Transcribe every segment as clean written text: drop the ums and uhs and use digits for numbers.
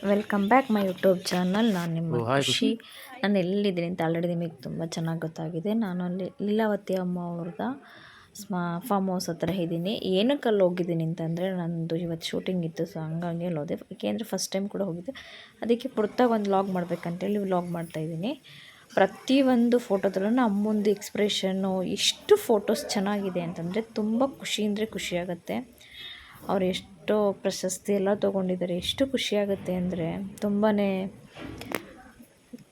Welcome back my YouTube channel. ನಾನು ನಿಮ್ಮ ಖುಷಿ. ನಾನು ಎಲ್ಲಿದ್ದೀನಿ ಅಂತ ಆಲ್ರೆಡಿ ನಿಮಗೆ ತುಂಬ ಚೆನ್ನಾಗಿ ಗೊತ್ತಾಗಿದೆ. ನಾನು ಅಲ್ಲಿ ಲೀಲಾವತಿ ಅಮ್ಮ ಅವ್ರದ ಫಾರ್ಮ್ ಹೌಸ್ ಹತ್ರ ಇದ್ದೀನಿ. ಏನಕ್ಕೆ ಅಲ್ಲಿ ಹೋಗಿದ್ದೀನಿ ಅಂತಂದರೆ ನಂದು ಇವತ್ತು ಶೂಟಿಂಗ್ ಇತ್ತು, ಸೊ ಹಂಗಾಗಿ ಅಲ್ಲಿ ಹೋದೆ. ಏಕೆಂದರೆ ಫಸ್ಟ್ ಟೈಮ್ ಕೂಡ ಹೋಗಿದ್ದೆ, ಅದಕ್ಕೆ ಪುರ್ತಾಗಿ ಒಂದು ವ್ಲಾಗ್ ಮಾಡಬೇಕಂತೇಳಿ ವ್ಲಾಗ್ ಮಾಡ್ತಾಯಿದ್ದೀನಿ. ಪ್ರತಿಯೊಂದು ಫೋಟೋದಲ್ಲೂ ಅಮ್ಮೊಂದು ಎಕ್ಸ್ಪ್ರೆಷನ್ನು ಎಷ್ಟು ಫೋಟೋಸ್ ಚೆನ್ನಾಗಿದೆ ಅಂತಂದರೆ ತುಂಬ ಖುಷಿ ಅಂದರೆ ಖುಷಿಯಾಗುತ್ತೆ. ಅವ್ರು ಎಷ್ಟೋ ಪ್ರಶಸ್ತಿ ಎಲ್ಲ ತೊಗೊಂಡಿದ್ದಾರೆ. ಎಷ್ಟು ಖುಷಿಯಾಗುತ್ತೆ ಅಂದರೆ ತುಂಬಾ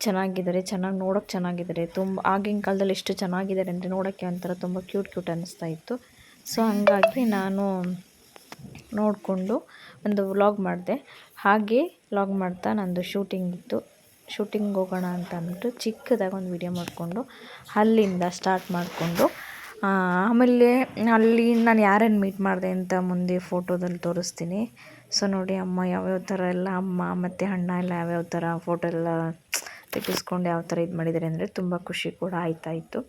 ಚೆನ್ನಾಗಿದ್ದಾರೆ, ಚೆನ್ನಾಗಿ ನೋಡೋಕ್ಕೆ ಚೆನ್ನಾಗಿದ್ದಾರೆ. ತುಂಬ ಆಗಿನ ಕಾಲದಲ್ಲಿ ಎಷ್ಟು ಚೆನ್ನಾಗಿದ್ದಾರೆ ಅಂದರೆ ನೋಡೋಕ್ಕೆ ಒಂಥರ ತುಂಬ ಕ್ಯೂಟ್ ಅನ್ನಿಸ್ತಾ ಇತ್ತು. ಸೊ ಹಂಗಾಗಿ ನಾನು ನೋಡಿಕೊಂಡು ಒಂದು ವ್ಲಾಗ್ ಮಾಡಿದೆ. ಹಾಗೆ ವ್ಲಾಗ್ ಮಾಡ್ತಾ ನಂದು ಶೂಟಿಂಗ್ ಇತ್ತು, ಶೂಟಿಂಗ್ ಹೋಗೋಣ ಅಂತ ಅಂದ್ಬಿಟ್ಟು ಚಿಕ್ಕದಾಗಿ ಒಂದು ವಿಡಿಯೋ ಮಾಡಿಕೊಂಡು ಅಲ್ಲಿಂದ ಸ್ಟಾರ್ಟ್ ಮಾಡಿಕೊಂಡು ಆಮೇಲೆ ಅಲ್ಲಿ ನಾನು ಯಾರನ್ನು ಮೀಟ್ ಮಾಡಿದೆ ಅಂತ ಮುಂದೆ ಫೋಟೋದಲ್ಲಿ ತೋರಿಸ್ತೀನಿ. ಸೊ ನೋಡಿ ಅಮ್ಮ ಯಾವ್ಯಾವ ಥರ ಎಲ್ಲ ಅಮ್ಮ ಮತ್ತು ಅಣ್ಣ ಎಲ್ಲ ಯಾವ್ಯಾವ ಥರ ಫೋಟೋ ಎಲ್ಲ ತೆಗೆಸ್ಕೊಂಡು ಯಾವ ಥರ ಇದು ಮಾಡಿದ್ದಾರೆ ಅಂದರೆ ತುಂಬ ಖುಷಿ ಕೂಡ ಆಯ್ತಾಯಿತ್ತು.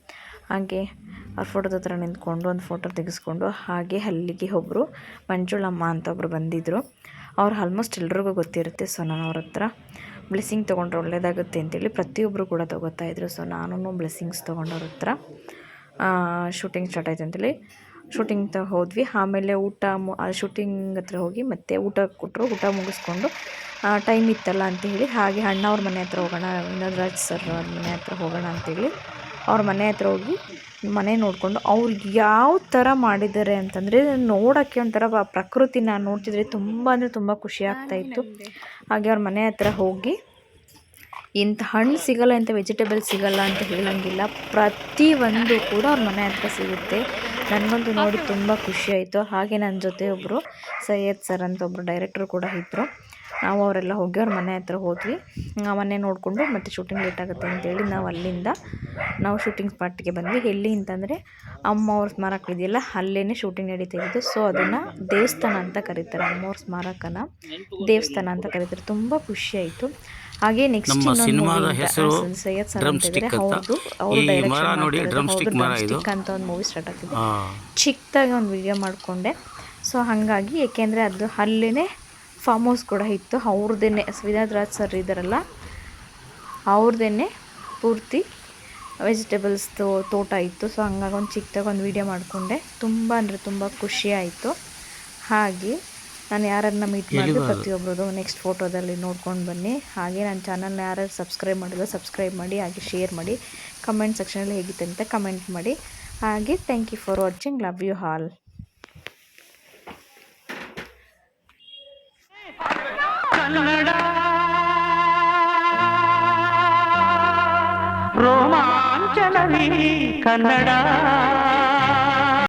ಹಾಗೆ ಅವ್ರ ಫೋಟೋದ ಹತ್ರ ನಿಂತ್ಕೊಂಡು ಒಂದು ಫೋಟೋ ತೆಗೆಸ್ಕೊಂಡು ಹಾಗೆ ಅಲ್ಲಿಗೆ ಒಬ್ಬರು ಮಂಜುಳಮ್ಮ ಅಂತ ಒಬ್ಬರು ಬಂದಿದ್ದರು. ಅವ್ರು ಆಲ್ಮೋಸ್ಟ್ ಎಲ್ರಿಗೂ ಗೊತ್ತಿರುತ್ತೆ. ಸೊ ನಾನು ಅವ್ರ ಹತ್ರ ಬ್ಲೆಸ್ಸಿಂಗ್ ತೊಗೊಂಡ್ರೆ ಒಳ್ಳೆಯದಾಗುತ್ತೆ ಅಂತೇಳಿ ಪ್ರತಿಯೊಬ್ಬರು ಕೂಡ ತೊಗೋತಾಯಿದ್ರು. ಸೊ ನಾನು ಬ್ಲೆಸ್ಸಿಂಗ್ಸ್ ತೊಗೊಂಡವ್ರ ಹತ್ರ ಶೂಟಿಂಗ್ ಸ್ಟಾರ್ಟ್ ಆಯ್ತು ಅಂತೇಳಿ ಶೂಟಿಂಗ್ ಹೋದ್ವಿ. ಆಮೇಲೆ ಶೂಟಿಂಗ್ ಹತ್ರ ಹೋಗಿ ಮತ್ತೆ ಊಟ ಕೊಟ್ಟರು. ಊಟ ಮುಗಿಸ್ಕೊಂಡು ಟೈಮ್ ಇತ್ತಲ್ಲ ಅಂತ ಹೇಳಿ ಹಾಗೆ ಅಣ್ಣ ಅವ್ರ ಮನೆ ಹತ್ರ ಹೋಗೋಣ, ವಿನೋದ್ ರಾಜ್ ಸರ್ ಅವ್ರ ಮನೆ ಹತ್ರ ಹೋಗೋಣ ಅಂತೇಳಿ ಅವ್ರ ಮನೆ ಹತ್ರ ಹೋಗಿ ಮನೆ ನೋಡಿಕೊಂಡು ಅವ್ರು ಯಾವ ಥರ ಮಾಡಿದ್ದಾರೆ ಅಂತಂದರೆ ನೋಡೋಕ್ಕೆ ಒಂಥರ ಪ್ರಕೃತಿನ ನೋಡ್ತಿದ್ರೆ ತುಂಬ ಅಂದರೆ ತುಂಬ ಖುಷಿ ಆಗ್ತಾಯಿತ್ತು. ಹಾಗೆ ಅವ್ರ ಮನೆ ಹತ್ರ ಹೋಗಿ ಇಂಥ ಹಣ್ಣು ಸಿಗೋಲ್ಲ, ಇಂಥ ವೆಜಿಟೇಬಲ್ ಸಿಗೋಲ್ಲ ಅಂತ ಹೇಳೋಂಗಿಲ್ಲ, ಪ್ರತಿಯೊಂದು ಕೂಡ ಅವ್ರ ಮನೆ ಹತ್ರ ಸಿಗುತ್ತೆ. ನನಗಂತೂ ನೋಡಿ ತುಂಬ ಖುಷಿಯಾಯಿತು. ಹಾಗೆ ನನ್ನ ಜೊತೆ ಒಬ್ಬರು ಸೈಯದ್ ಸರ್ ಅಂತ ಒಬ್ಬರು ಡೈರೆಕ್ಟ್ರು ಕೂಡ ಇದ್ದರು. ನಾವು ಅವರೆಲ್ಲ ಹೋಗಿ ಅವ್ರ ಮನೆ ಹತ್ರ ಹೋದ್ವಿ. ಮನೆ ನೋಡಿಕೊಂಡು ಮತ್ತು ಶೂಟಿಂಗ್ ಲೇಟ್ ಆಗುತ್ತೆ ಅಂತೇಳಿ ಅಲ್ಲಿಂದ ನಾವು ಶೂಟಿಂಗ್ ಸ್ಪಾಟಿಗೆ ಬಂದ್ವಿ. ಎಲ್ಲಿ ಅಂತಂದರೆ ಅಮ್ಮವ್ರ ಸ್ಮಾರಕ ಇದೆಯಲ್ಲ, ಅಲ್ಲೇ ಶೂಟಿಂಗ್ ನಡೀತಾ ಇದ್ದು. ಸೊ ಅದನ್ನು ದೇವಸ್ಥಾನ ಅಂತ ಕರೀತಾರೆ, ಅಮ್ಮವ್ರ ಸ್ಮಾರಕನ ದೇವಸ್ಥಾನ ಅಂತ ಕರೀತಾರೆ. ತುಂಬ ಖುಷಿಯಾಯಿತು. ಹಾಗೆ ನೆಕ್ಸ್ಟ್ ಸೈಯದ್ ಸರ್ ಅಂತ ಇದ್ದಾರೆ, ಅವರು ಡೈರೆಕ್ಷನ್ ಅಂತ ಒಂದು ಮೂವಿ ಸ್ಟಾರ್ಟ್ ಆಗ್ತಿದೆ. ಚಿಕ್ಕದಾಗಿ ಒಂದು ವಿಡಿಯೋ ಮಾಡಿಕೊಂಡೆ. ಸೊ ಹಾಗಾಗಿ ಏಕೆಂದರೆ ಅದು ಅಲ್ಲೇ ಫಾರ್ಮ್ ಹೌಸ್ ಕೂಡ ಇತ್ತು. ಅವ್ರದ್ದೇ ವಿನೋದ್ ರಾಜ್ ಸರ್ ಇದ್ದಾರಲ್ಲ, ಅವ್ರದ್ದೇ ಪೂರ್ತಿ ವೆಜಿಟೇಬಲ್ಸ್ ತೋಟ ಇತ್ತು. ಸೊ ಹಂಗಾಗಿ ಒಂದು ಚಿಕ್ಕದಾಗಿ ಒಂದು ವಿಡಿಯೋ ಮಾಡಿಕೊಂಡೆ. ತುಂಬ ಅಂದರೆ ತುಂಬ ಖುಷಿ ಆಯಿತು. ಹಾಗೆ ನಾನು ಯಾರನ್ನ ಮೀಟ್ ಮಾಡಿದೆ ಪ್ರತಿಯೊಬ್ಬರದು ನೆಕ್ಸ್ಟ್ ಫೋಟೋದಲ್ಲಿ ನೋಡ್ಕೊಂಡು ಬನ್ನಿ. ಹಾಗೆ ನನ್ನ ಚಾನಲ್ನ ಯಾರು ಸಬ್ಸ್ಕ್ರೈಬ್ ಮಾಡಿಲ್ಲ ಸಬ್ಸ್ಕ್ರೈಬ್ ಮಾಡಿ, ಹಾಗೆ ಶೇರ್ ಮಾಡಿ, ಕಮೆಂಟ್ ಸೆಕ್ಷನಲ್ಲಿ ಹೇಗಿತ್ತು ಅಂತ ಕಮೆಂಟ್ ಮಾಡಿ. ಹಾಗೆ thank you for watching, love you all. Kannada ರೋಮಾಂಚನವೇ ಕನ್ನಡ.